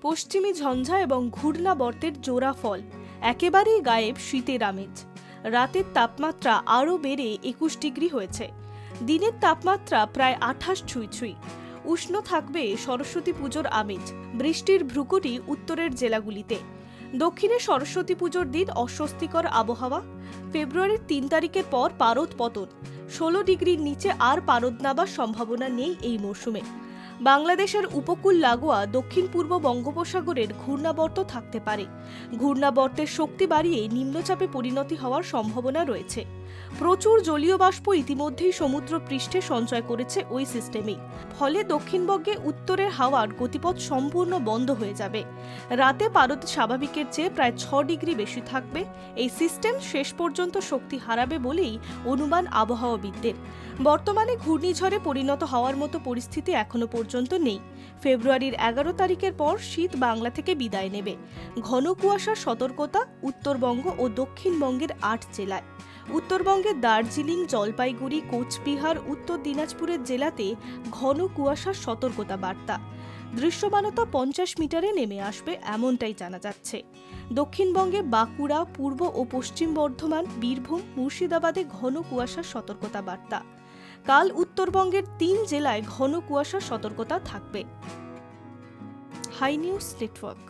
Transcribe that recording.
পশ্চিমী ঝঞ্ঝা এবং ঘূর্ণাবর্তের জোড়া ফল, একেবারেই গায়েব শীতের আমেজ। রাতের তাপমাত্রা আরও বেড়ে 21 ডিগ্রি হয়েছে। দিনের তাপমাত্রা প্রায় 28 ছুঁই। উষ্ণ থাকবে সরস্বতী পুজোর আমেজ। বৃষ্টির ভ্রুকুটি উত্তরের জেলাগুলিতে। দক্ষিণে সরস্বতী পুজোর দিন অস্বস্তিকর আবহাওয়া। ফেব্রুয়ারির 3 তারিখের পর পারদ পতন। 16 ডিগ্রির নিচে আর পারদ নামার সম্ভাবনা নেই এই মরশুমে। বাংলাদেশের উপকূল লাগোয়া দক্ষিণ পূর্ব বঙ্গোপসাগরের ঘূর্ণাবর্ত থাকতে পারে। ঘূর্ণাবর্তের শক্তি বাড়িয়ে নিম্নচাপে পরিণতি হওয়ার সম্ভাবনা রয়েছে। প্রচুর জলীয় বাষ্প ইতিমধ্যেই সমুদ্র পৃষ্ঠে সঞ্চয় করেছে ওই সিস্টেমেই। ফলে দক্ষিণবঙ্গে উত্তরের হাওয়ার গতিপথ সম্পূর্ণ বন্ধ হয়ে যাবে। রাতে পারদ স্বাভাবিকের চেয়ে প্রায় 6 ডিগ্রি বেশি থাকবে। এই সিস্টেম শেষ পর্যন্ত শক্তি হারাবে বলেই অনুমান আবহাওয়াবিদদের। বর্তমানে ঘূর্ণিঝড়ে পরিণত হওয়ার মতো পরিস্থিতি এখনো পর্যন্ত নেই। ফেব্রুয়ারির 11 তারিখের পর শীত বাংলা থেকে বিদায় নেবে। ঘন কুয়াশার সতর্কতা উত্তরবঙ্গ ও দক্ষিণবঙ্গের 8 জেলায়। উত্তরবঙ্গের দার্জিলিং, জলপাইগুড়ি, কোচবিহার, উত্তর দিনাজপুরের জেলাতে ঘন কুয়াশার সতর্কতা বার্তা। দৃশ্যমানতা 50 মিটারে নেমে আসবে এমনটাই জানা যাচ্ছে। দক্ষিণবঙ্গে বাঁকুড়া, পূর্ব ও পশ্চিম বর্ধমান, বীরভূম, মুর্শিদাবাদে ঘন কুয়াশার সতর্কতা বার্তা। কাল উত্তরবঙ্গের 3 জেলায় ঘন কুয়াশার সতর্কতা থাকবে। Hi News network.